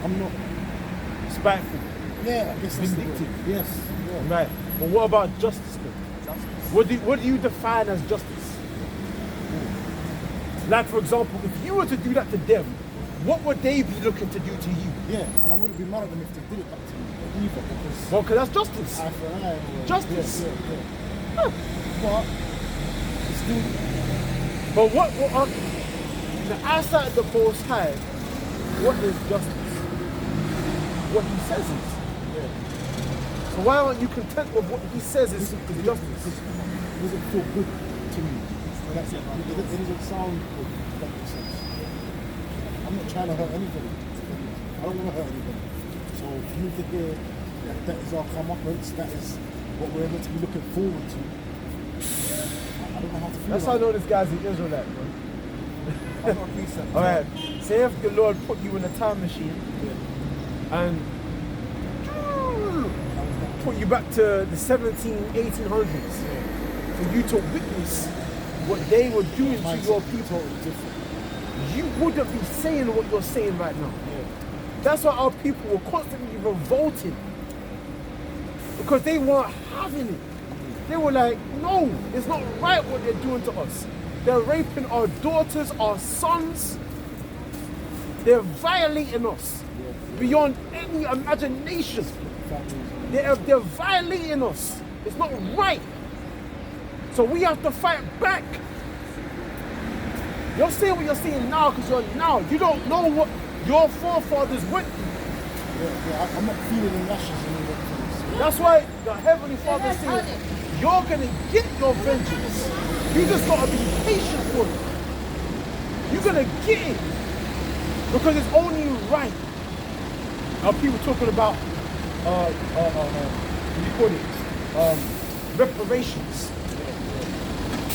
I'm not spiteful. Yeah, I guess that's vindictive. Yes. Yeah. Right. But what about justice then? What do you define as justice? Like, for example, if you were to do that to them, what would they be looking to do to you? Yeah, and I wouldn't be mad at them if they did it back to me either, because... Well, because that's justice. Eye for eye. Justice. Yeah. Huh. But, it's still... But what the outside of the Most High, what is justice? What he says is. Yeah. So why aren't you content with what he says is justice? It doesn't feel good to me. That's it. It doesn't sound good, if that makes sense. I'm not trying to hurt anybody. I don't want to hurt anybody. So for me to hear that is our comeuppance, that is what we're meant to be looking forward to, I don't know how to feel. That's how I know this guy's an Israelite, bro. Alright, say if the Lord put you in a time machine and put you back to the 1800s for you to witness what they were doing to your people, you wouldn't be saying what you're saying right now. That's why our people were constantly revolted, because they weren't having it. They were like, no, it's not right what they're doing to us. They're raping our daughters, our sons. They're violating us beyond any imagination. They're violating us. It's not right. So we have to fight back. You're saying what you're saying now because you're now. You don't know what your forefathers went through. I'm not feeling the lashes anymore. That's why the Heavenly Father says, you're going to get your vengeance. You just got to be patient for it. You're going to get it. Because it's only right. Now people talking about, what do you call it? Reparations.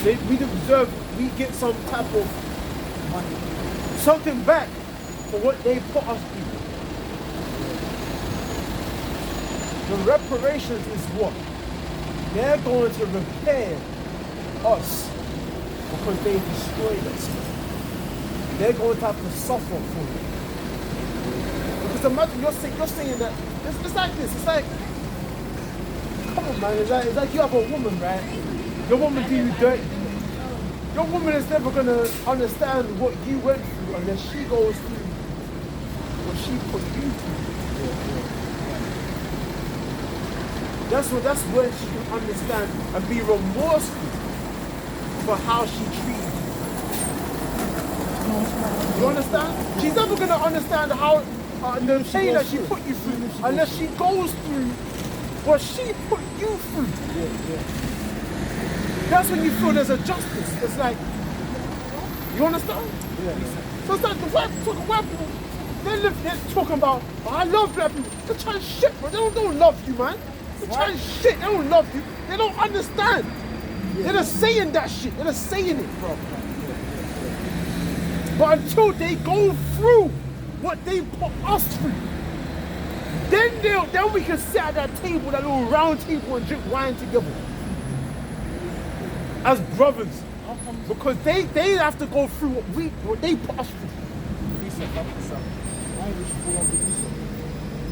We deserve, we get some type of money, something back for what they put us through. The reparations is what? They're going to repair us because they destroyed us. They're going to have to suffer for it. Because imagine you're saying that it's like this. It's like, come on, man. It's like you have a woman, right? Your woman do you dirty. Your woman is never gonna understand what you went through unless she goes through what she put you through. That's where she can understand and be remorseful for how she treated you. You understand? She's never gonna understand how the pain that she put you through unless she goes through what she put you through. That's when you feel there's a justice. It's like, you understand? So it's like the white people, they're talking about, oh, I love black people. They're trying shit, bro. They don't love you, man. They're trying shit. They don't love you. They don't understand. They're just saying that shit. They're just saying it, bro. But until they go through what they put us through, then we can sit at that table, that little round table, and drink wine together. As brothers. Because they have to go through what they put us through.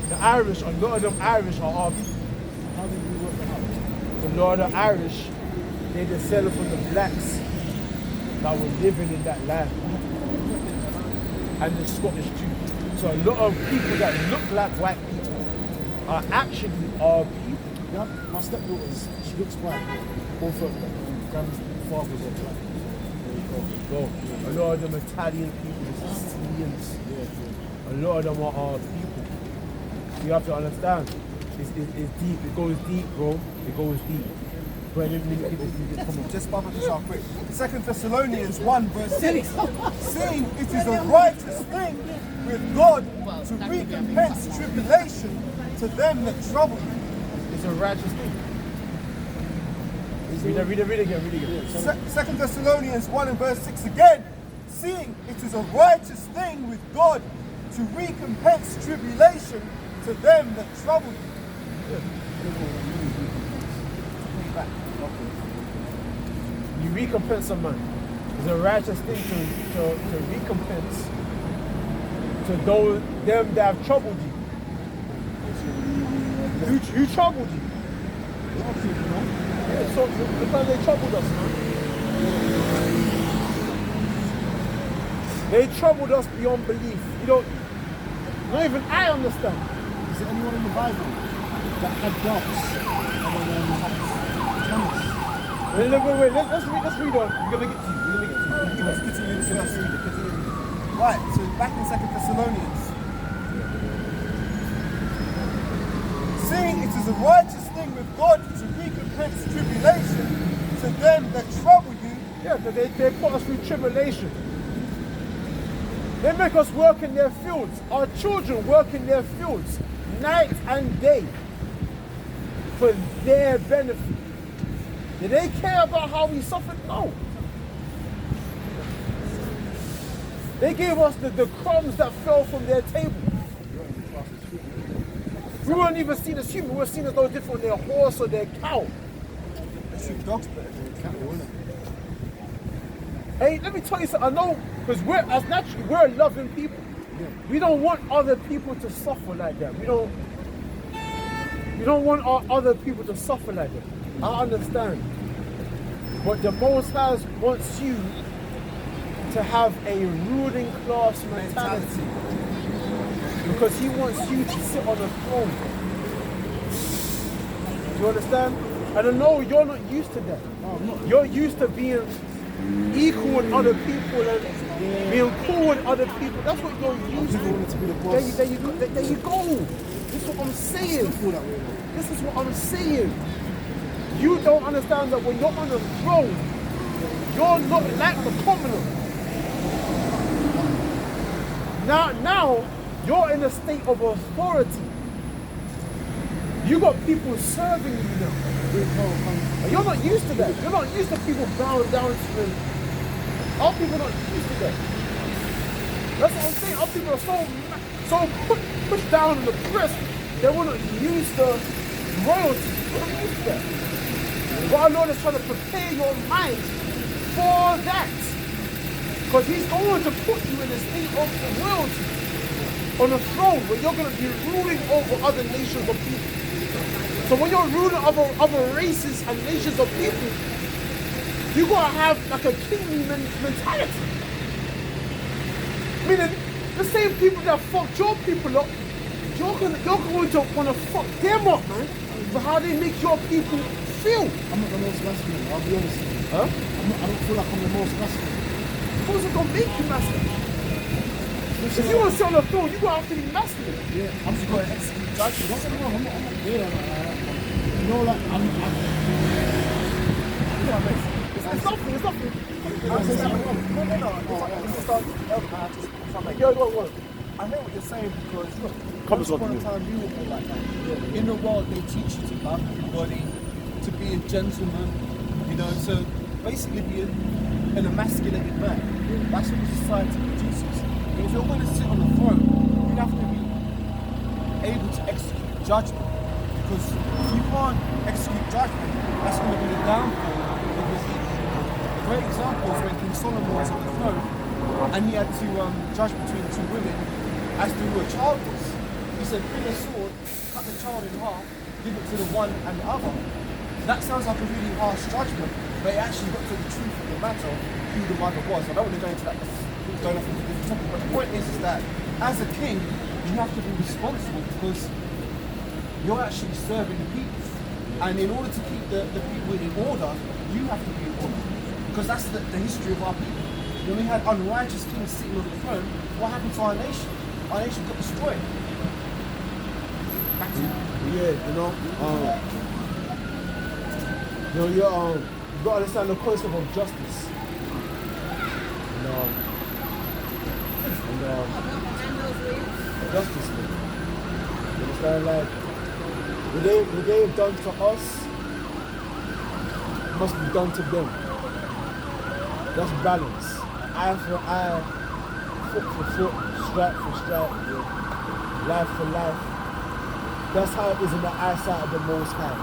The Irish, a lot of them Irish are our people. How did we work that out? A lot of the Irish, they descended from the blacks that were living in that land. And the Scottish too. So a lot of people that look like white people are actually our people. Yeah, my stepdaughters, she looks white. Both of them. Grandfathers are black. There you go. A lot of them Italian people, Sicilians. A lot of them are our people. You have to understand. It's deep. It goes deep, bro. It goes deep. But many people can come on. Just bubble this out quick. 2 Thessalonians 1 verse 6. Seeing it is a righteous thing with God to recompense tribulation to them that trouble you. It's a righteous thing. Read it again. 2 Thessalonians 1 and verse 6 again. Seeing it is a righteous thing with God to recompense tribulation to them that trouble you. You recompense a man. It's a righteous thing to recompense to those them that have troubled you. Who troubled you? Yeah, so because they troubled us, man. They troubled us beyond belief. Not even I understand. Is there anyone in the Bible that had doubts other than Thomas? Wait, let's read on. We're gonna get to you. Let's continue this verse. Right, so back in 2 Thessalonians. Seeing it is a righteous thing with God to recompense tribulation to them that trouble you. Yeah, they put us through tribulation. They make us work in their fields. Our children work in their fields night and day for their benefit. Do they care about how we suffered? No. They gave us the crumbs that fell from their table. We weren't even seen as human. We were seen as no different than their horse or their cow. They treat dogs better than cattle, innit? Hey, let me tell you something. I know, because we're a loving people. Yeah. We don't want other people to suffer like that. We don't want our other people to suffer like that. I understand. But the Most High wants you to have a ruling class mentality. Because he wants you to sit on a throne. Do you understand? And I know you're not used to that. No, I'm not. You're used to being equal with other people and being cool with other people. That's what you're used People to. wanted to be the boss. There you go. This is what I'm saying. I feel that way, though. This is what I'm saying. You don't understand that when you're on a throne, you're not like the commoner. Now, you're in a state of authority. You got people serving you now. And you're not used to that. You're not used to people bowing down to you. Our people are not used to that. That's what I'm saying. Our people are so pushed down and oppressed. They were not used to royalty. They're not used to that. But our Lord is trying to prepare your mind for that. Because he's going to put you in a state of royalty. On a throne where you're going to be ruling over other nations of people. So when you're ruling over other races and nations of people, you got to have like a kingly mentality. Meaning, the same people that fucked your people up, you're going to want to fuck them up, man, for how they make your people feel. I'm not the most masculine, I'll be honest with you. Huh? I don't feel like I'm the most masculine. Who's it going to make you masculine? If you want to sit on the throne, you have to be masculine. Yeah, I'm just going to execute judgment. Don't get me wrong, I'm not there like that. You know, like, It's nothing. No. Yo, go. I hear what you're saying because look, Covers once upon up a time you were like that. In the world they teach you to love everybody, to be a gentleman, to basically be an emasculated man. That's what the society produces. And if you're going to sit on the throne, you have to be able to execute judgment. Because if you can't execute judgment, that's going to be the downfall of your people. A great example is when King Solomon was on the throne and he had to judge between two women as to who a child was. He said, bring a sword, cut the child in half, give it to the one and the other. That sounds like a really harsh judgment, but it actually got to the truth of the matter of who the mother was. I don't want to go into that, going off into a different topic, but the point is that as a king, you have to be responsible because you're actually serving the people. And in order to keep the people in order, you have to be in order. Because that's the history of our people. When we had unrighteous kings sitting on the throne, what happened to our nation? Our nation got destroyed. Back to you. Yeah, you got to understand the concept of justice. Justice, man. You understand? Like, what they've done to us must be done to them. That's balance. Eye for eye, foot for foot, stripe for stripe, life for life. That's how it is in the eyesight of the Most High.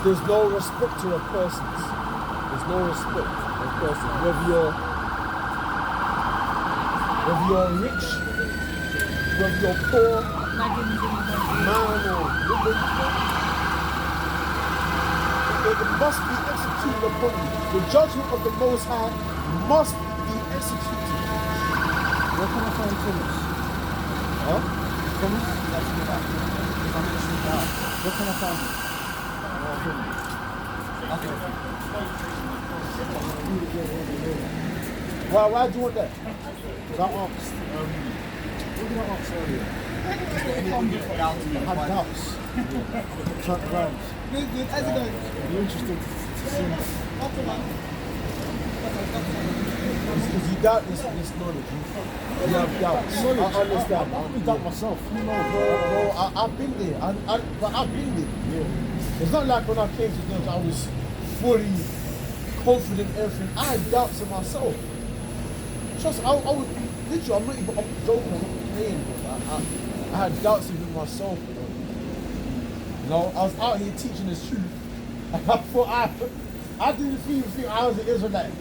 There's no respect to a person. There's no respect to a person. Whether you're Whether you're rich, whether you're poor, man or woman, it must be executed upon you. The judgment of the Most High must be executed. Where can I find Thomas? Huh? Thomas? That's the back. If I'm mentioning that. Where can I find him? Why do you want that? Because I asked, what did I ask earlier? I had doubts. Turned around. It'd be interesting to see that. Because you doubt this knowledge. You have doubts. I understand. I really doubt myself. You know, Bro, I've been there. But I've been there. Yeah. It's not like when I came to them, I was fully confident in everything. I had doubts in myself. Trust, I would literally, I'm joking, I'm not playing, bro. I had doubts within myself, bro. You know, I was out here teaching the truth, and I thought I didn't even think I was an Israelite.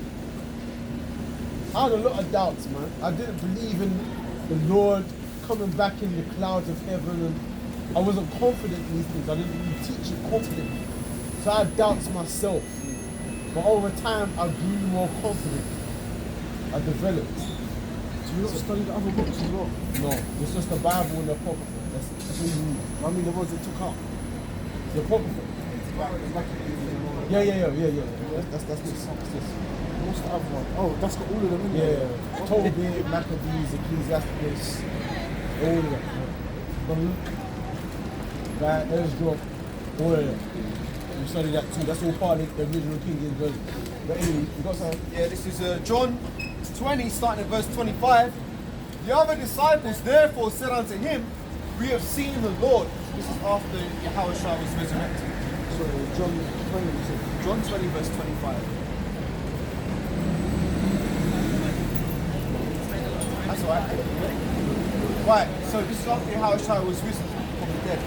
I had a lot of doubts, man. I didn't believe in the Lord coming back in the clouds of heaven, and I wasn't confident in these things. I didn't really teach it confidently. So I had doubts myself. But over time, I grew more confident. I developed. So you not studied the other books as well? No, it's just the Bible and the Apocrypha. That's all you need. I mean the ones they took out. The Apocrypha. Yeah. That's this. What's the other one? Oh, that's got all of them in there. Yeah. Tobit, Maccabees, Ecclesiasticus, all of that. Baruch, Ezra, all of that. You study that too. That's all part of the original King James version. But anyway, you got something? Yeah, this is John 20, starting at verse 25. The other disciples therefore said unto him, we have seen the Lord. This is after Yahushua was resurrected. So John 20, you said. John 20, verse 25. That's alright. Right, so this is after Yahushua was risen from the dead.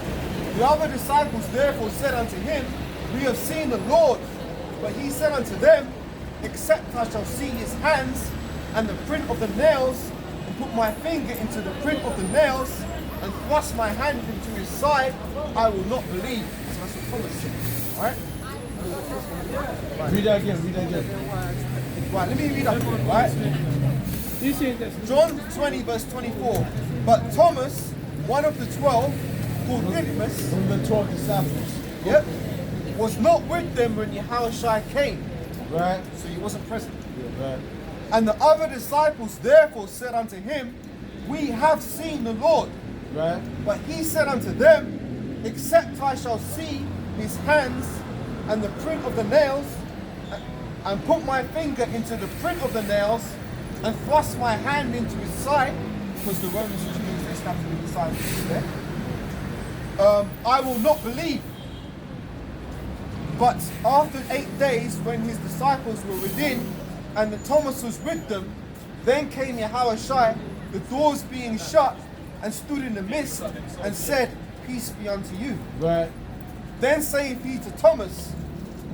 The other disciples therefore said unto him, we have seen the Lord. But he said unto them, except I shall see his hands and the print of the nails, and put my finger into the print of the nails, and thrust my hand into his side, I will not believe. So that's what Thomas said. Alright? Read that again. Right, let me read that one, right? John 20, verse 24. But Thomas, one of the 12, called Didymus, From the 12 disciples. yep, was not with them when Yahushua came. Right? So he wasn't present. Right. And the other disciples therefore said unto him, we have seen the Lord. Right? But he said unto them, except I shall see his hands and the print of the nails, and put my finger into the print of the nails, and thrust my hand into his side, because the Romans and Jews, they stabbed him in the side, there, I will not believe. But after 8 days, when his disciples were within, and the Thomas was with them, then came Yahushua, the doors being shut, and stood in the midst, and said, peace be unto you. Right. Then saith he to Thomas,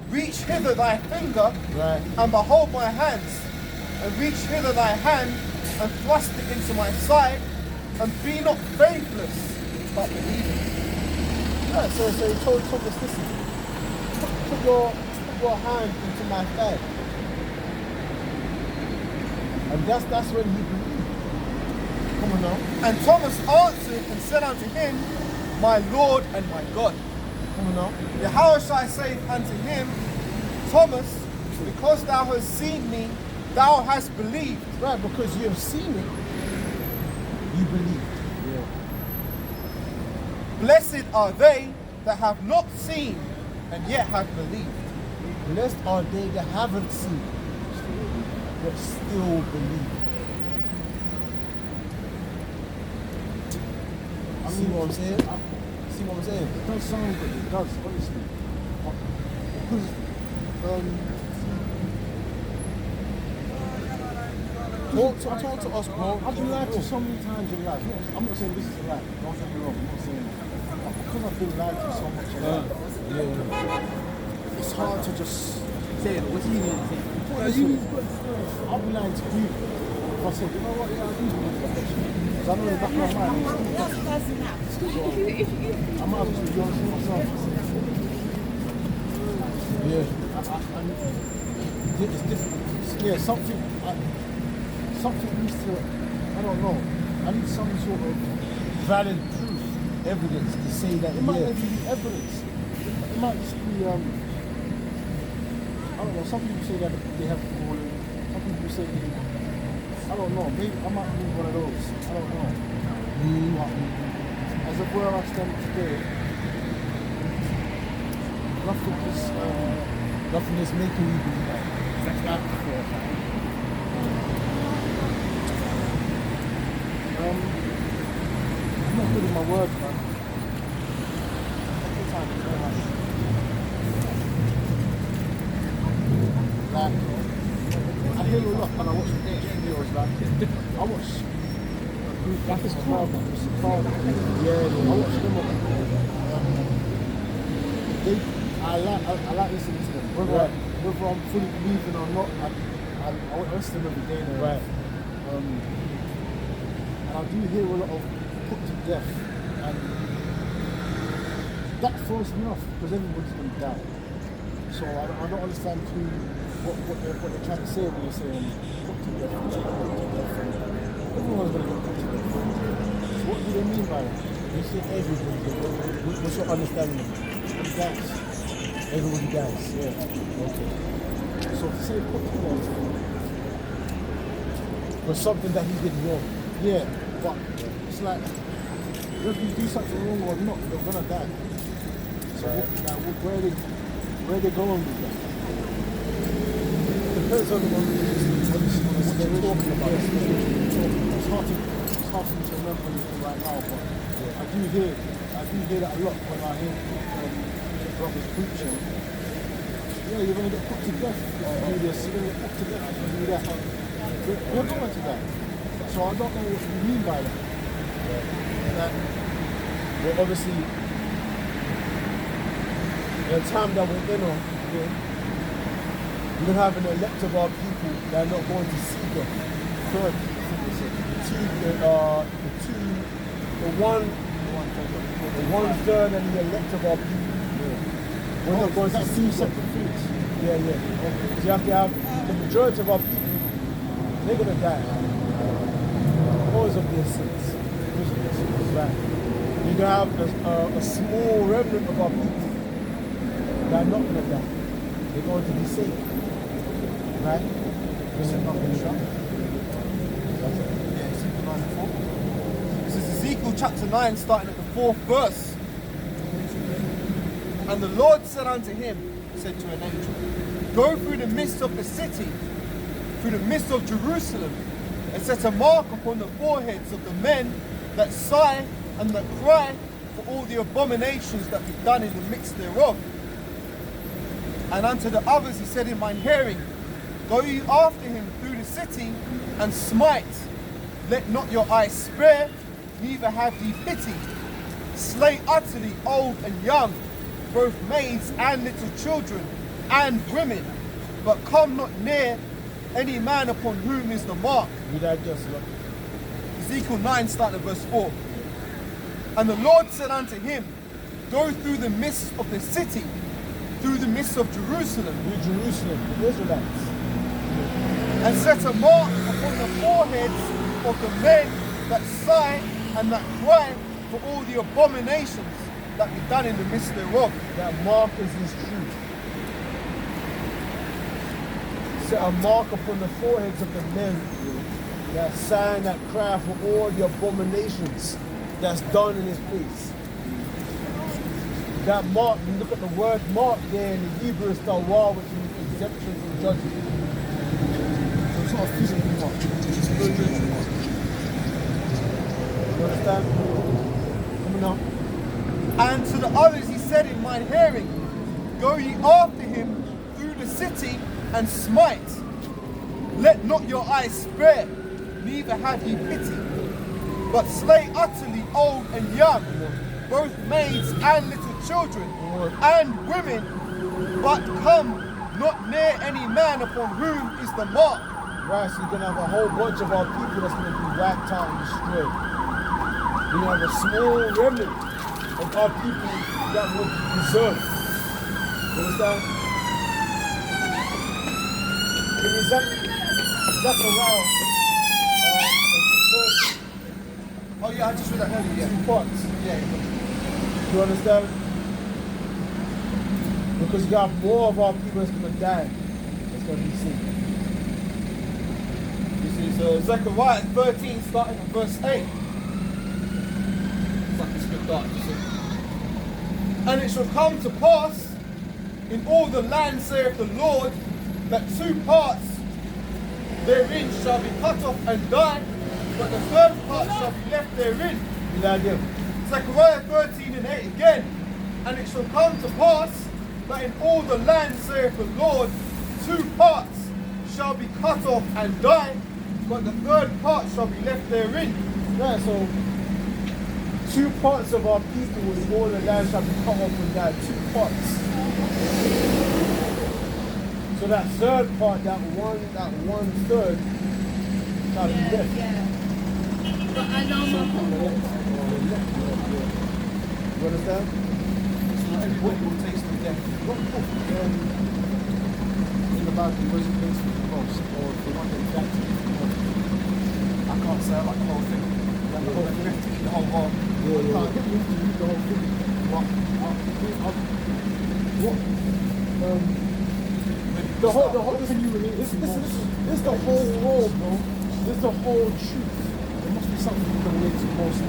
reach hither thy finger, Right. and behold my hands, and reach hither thy hand, and thrust it into my side, and be not faithless, but believing. Right, so he told Thomas, listen, put your hand into my thigh. And that's when he believed. Come on now. And Thomas answered and said unto him, my Lord and my God. Come on now. Yahushua saith unto him, Thomas, because thou hast seen me, thou hast believed. Right, because you have seen it, you believe. Yeah. Blessed are they that have not seen and yet have believed. Blessed are they that haven't seen, but still believe. See what I'm saying? See what I'm saying? It does sound good, it does, honestly. Because, Talk to us, bro. I've been lied to so many times in life. I'm not saying this is a lie. Don't get me wrong. I'm not saying that. But because I've been lied to so much in life, it's hard to just say it. What do you mean? I'll be lying to you. if I said, you know what, yeah, I do believe that person. Because I know in the back of my mind, That's person now. I might as well be honest with myself. Yeah, it's different. Yeah, something needs to, I don't know, I need some sort of Valid proof, evidence to say that it might not even be evidence. It might just be, I don't know, some people say that they have calling, some people say they, I don't know, maybe I might be one of those, I don't know. But as of where I stand today, nothing is making me believe that for a fact. I'm not good with my words, man. Every time it's very much. Like, I hear a lot and I watch videos like, I watch like it's crowd, it's a crowd. Yeah. I watch them up. I like listening to them. Whether I'm fully believing or not, I listen to them every day now. Right. And I do hear a lot of put to death, and that throws me off because everybody's going to die. So I don't understand what they're trying to say when they're saying put to death. Everyone's going to get put to death. So what do they mean by that? They say everybody. What's your understanding of it? Everybody dies. Everybody dies. Yeah. Okay. So to say put to death, For something that he did wrong. yeah, but it's like whether you do something wrong or not, you're gonna die. So where are they going with that? Depends on what they're talking about. It's hard for me to remember anything right now, but I do hear that a lot when I hear brothers preaching. Yeah, you're gonna get put to death if you do this, you're gonna get put to death if you do that. We're going to that. So I don't know what you mean by that. Well, obviously, the time that we're in on, we don't have an elect of our people that are not going to see the third, the one third and the elect of our people. We're not going to see separate things. Yeah. Okay. So you have to have the majority of our people, they're going to die because of their sins. Right. You're going to have a small remnant of our people that are not going to die. They're going to be saved. Right? This is not going to die. Yeah, Ezekiel 9 and 4. This is Ezekiel chapter 9, starting at the 4th verse. And the Lord said unto him, said to an angel, go through the midst of the city, through the midst of Jerusalem, and set a mark upon the foreheads of the men that sigh and that cry for all the abominations that be done in the midst thereof. And unto the others he said in mine hearing, go ye after him through the city and smite. Let not your eyes spare, neither have ye pity. Slay utterly old and young, both maids and little children and women, but come not near any man upon whom is the mark. Read that just look. Ezekiel 9 starting at verse 4. And the Lord said unto him, go through the midst of the city, through the midst of Jerusalem, The Israelites. and set a mark upon the foreheads of the men that sigh and that cry for all the abominations that be done in the midst thereof. That mark is his truth. Set a mark upon the foreheads of the men that sigh, that cry for all the abominations that's done in his place. That mark, you look at the word mark there in the Hebrew, it's tawar, which means exemption from judgment. So it's not a physical mark, it's a spiritual mark. You understand? Coming up. And to the others he said in mine hearing, go ye after him through the city and smite. Let not your eyes spare, neither have ye pity, but slay utterly old and young, both maids and little children, and women, but come not near any man upon whom is the mark. Right, so you're going to have a whole bunch of our people that's going to be wiped out and destroyed. You're going to have a small remnant of our people that will be preserved. You understand? In Zechariah, Oh yeah, I just read that earlier. Yeah. 2 parts. Yeah. You understand? Because you got more of our people that's going to die. That's going to be seen. This is Zechariah 13, starting at verse 8. It's like a script art, you see. And it shall come to pass in all the land, saith the Lord, that 2 parts therein shall be cut off and die, but the third part shall be left therein. Zechariah 13 and 8 again. And it shall come to pass that in all the land, saith the Lord, 2 parts shall be cut off and die, but the third part shall be left therein. Yeah, so 2 parts of our people in all the land shall be cut off and die. 2 parts. So that third part, that one third, shall be left. Yeah. But I know You understand? So everybody will taste of death. In the Bible, where's the place for the most, or the one that exactly I can't say I like the whole thing. Like the whole thing. The whole bar. I can't get you to read the whole thing. What? The whole Can you relate this to most? is the whole world, bro. This is the whole truth. There must be something you can relate to most.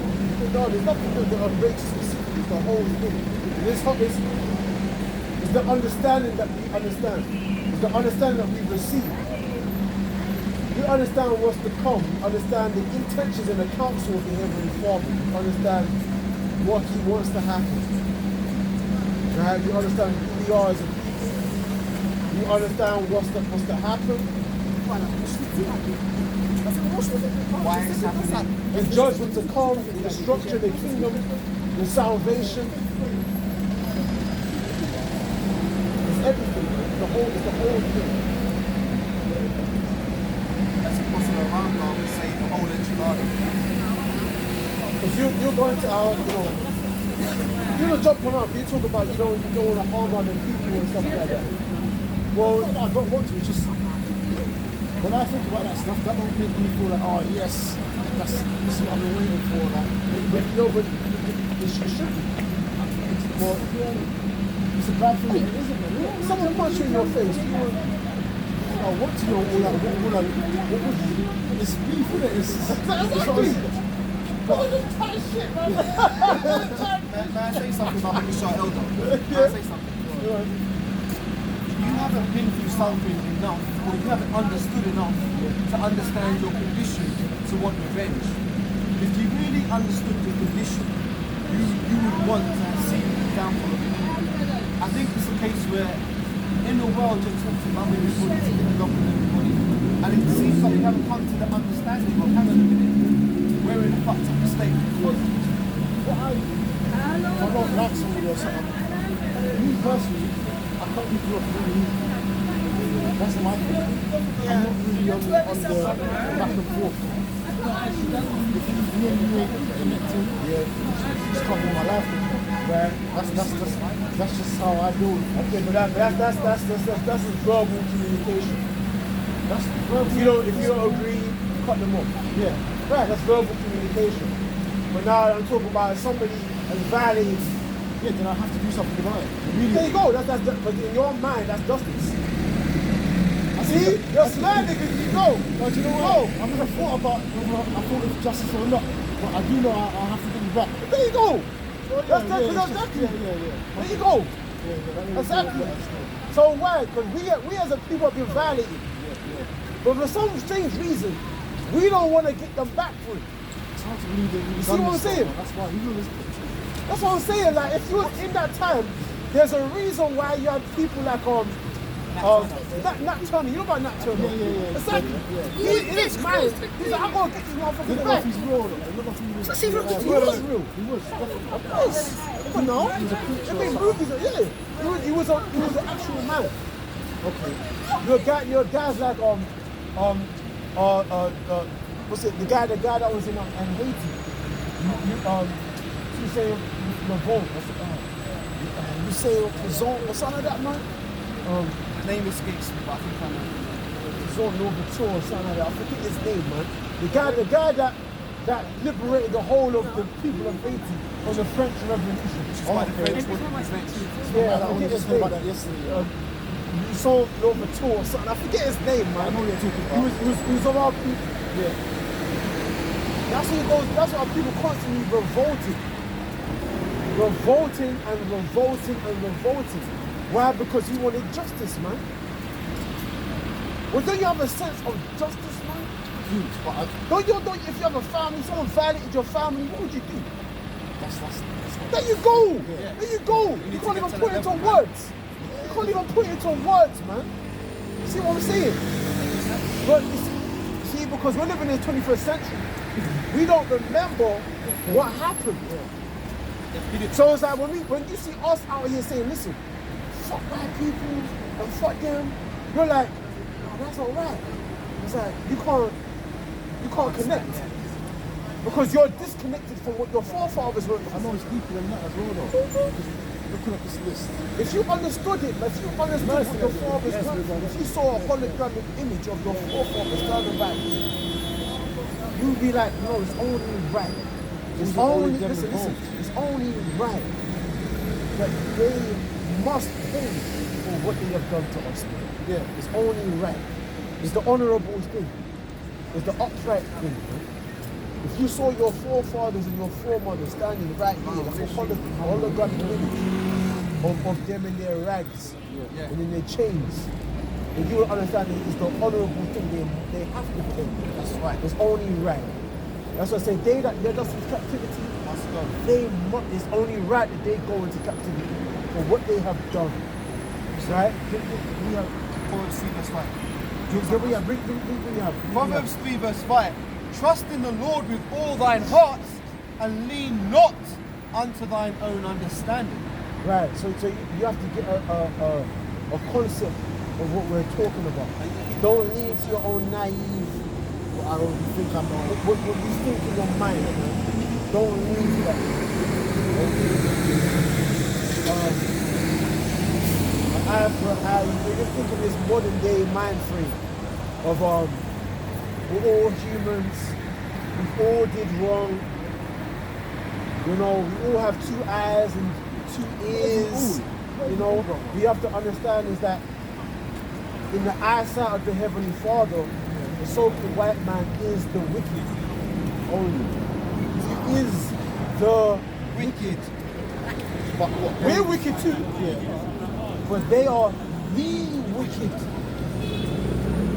No, there's nothing that relates specifically. It's the whole thing. It's the understanding that we understand. It's the understanding that we receive. You understand what's to come. You understand the intentions and the counsel of the Heavenly Father. You understand what He wants to happen. Right? You understand who we are as a people. You understand what's to happen. Why is it happening? The judgment to come, the destruction of the kingdom, the salvation. It's everything. It's the whole thing. That's possible around now, we say the whole enchilada. Because you're going to our, you're gonna jump around. You talk about you don't want to harm other people and stuff like that. Well, I don't want to. It's just when I think about that stuff, that don't make me feel like, oh yes, this is what I've been waiting for. But it should be. Well, it's a bad thing, isn't it? Someone punch you in your face. I want to know all that. What would you? It's beef, isn't it? It's May I say something about Mr. Elder? May I say something? You haven't been through something enough, or you haven't understood enough to understand your condition to want revenge. If you really understood your condition, you would want to see the downfall of the enemy. I think it's a case where in the world you're talking about everybody to get along with everybody, and it seems like you haven't come to the understanding of hang on a minute, we're in a fucked up state. I don't like somebody or something. Me personally, I cut people off really easy. That's my thing. I'm not really on the back and forth. If you ain't connecting, just come in my life. Right? That's just how I do it. Okay, but that's a verbal communication. That's verbal. If you don't agree, cut them off. Yeah. Right, that's verbal communication. But now I'm talking about somebody has violated. Yeah, then I have to do something about it. Really. There you go. But in your mind, that's justice. See, you're smiling because you know. But you know what? I've never thought about I thought if justice or not. But I do know I have to get you back. There you go. Exactly. Yeah. There you go. Yeah, Exactly. So why? Because we as a people have been violated. But for some strange reason, we don't want to get them back for it. It's hard to believe that You see what I'm saying? That's why you know this picture. That's what I'm saying. Like, if you were in that time, there's a reason why you had people like Nat Turner. You know about Nat Turner? Yeah. Exactly. He is mad. He's like, I'm gonna get this motherfucker back. He's real. Look off his Let's see if he was real. He was. Definitely. Of course. But no, He was a preacher. they made movies. Yeah, he was an actual man. Okay. Your guys like what's it? The guy that was in Haiti. You say Levon, you say Zon or something like that, man. The name escapes me, but I think I know. Zon Novator or something like that. I forget his name, man. The guy that liberated the whole of the people of Haiti on the French Revolution. Oh, the French one. Yeah, I was forget just his talking name. about that yesterday. You saw Novator or something. I forget his name, man. I know what you're talking about. He was of our people. Yeah. That's what it goes. That's why people constantly revolting. Revolting and revolting and revolting. Why? Because you wanted justice, man. Well, don't you have a sense of justice, man? Huge, but Don't if you have a family, someone violated your family, what would you do? that's There you go. Yeah. There you go. You can't even put it into words. You can't even put it into words, man. You see what I'm saying? But you see, because we're living in the 21st century, we don't remember what happened. So it's like when you see us out here saying, listen, fuck white people and fuck them, you're like, no, that's all right. It's like you can't connect. Because you're disconnected from what your forefathers were. I know it's deeper than that as well, though. Because looking at this list, If you understood it, if you understood what your fathers were, if you saw a holographic image of your forefathers standing back, you'd be like, no, it's only right. It's only, listen, it's only right that they must pay for what they have done to us. yeah, It's only right. It's the honourable thing. It's the upright thing. Man. If you saw your forefathers and your foremothers standing right here, like a holographic image of them in their rags and in their chains, then you will understand that it's the honourable thing they have to pay. That's right. It's only right. That's what I say. They that led us into captivity, it's only right that they go into captivity for what they have done. Right? We have Proverbs 3 verse 5. Bring up. Proverbs 3 verse 5. Trust in the Lord with all thine heart and lean not unto thine own understanding. Right, so you have to get a concept of what we're talking about. Don't lean to your own naive. I don't think I'm not. What you think in your mind, man. Don't lean to that. Eye for eye. You just think of this modern day mind frame of we're all humans. We all did wrong. You know, we all have two eyes and two ears. You know, we have to understand is that in the eyesight of the Heavenly Father, the so-called white man is the wicked only. He is the wicked. But what? We're wicked too. But they are the wicked.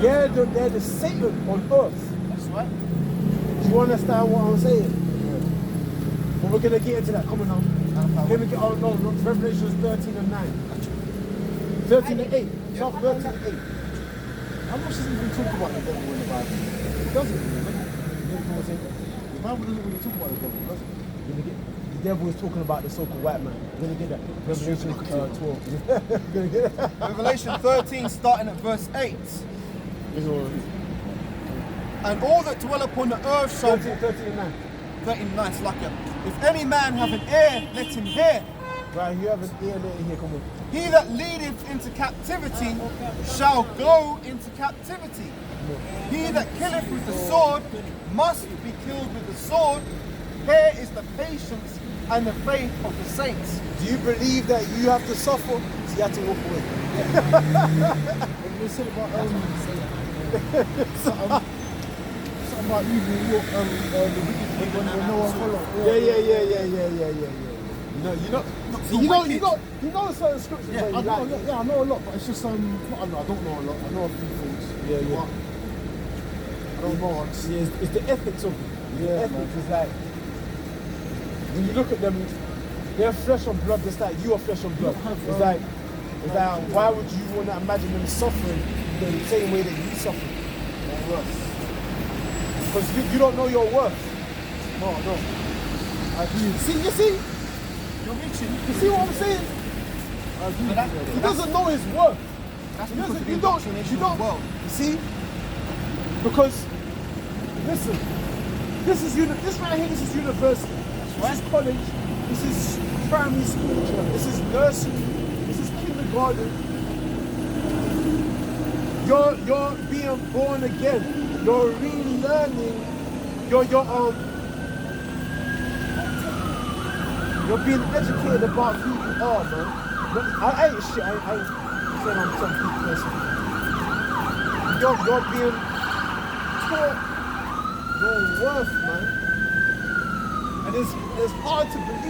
They're the Satan on earth. That's right. Do you understand what I'm saying? But we're gonna get into that. Come on now. Let me get no, Revelations 13 and 9. 13 and 8. Start 13 and 8. How much does it even talk about the devil in the Bible? It doesn't really, The Bible doesn't really talk about the devil, does it? The devil is talking about the so-called white man. We're gonna get that. Revelation 12. We're gonna get that. Revelation 13 starting at verse 8. And all that dwell upon the earth shall 13 and 9. 39 slacker. If any man have an ear, let him hear. Right, you have an ear, let it here, come on. He that leadeth into captivity shall go into captivity. He that killeth with the sword must be killed with the sword. Here is the patience and the faith of the saints. Do you believe that you have to suffer? So you have to walk away. What you said about something about even walk the wicked when no one follow. Yeah. You know certain scriptures where you like. I know a lot, but it's just I don't know a lot. I know a few things. Yeah. I don't know. It's the ethics of it. Yeah, The ethics is like when you look at them, they're flesh and blood. Just like you are flesh and blood. It's like why would you want to imagine them suffering the same way that you suffer? Or worse. Because you don't know your worth. No. I agree. See? You're reaching. You see what I'm saying? I agree. He doesn't know his worth. That's He because doesn't, of the you indoctrination of the world. You see? Because, listen, this right here, this is university. This is college. This is primary school. This is nursery. This is kindergarten. You're being born again. You're relearning. You're being educated about who you are, man. I ain't shit. I ain't saying I'm some big person. You're being taught your worth, man. And it's hard to believe.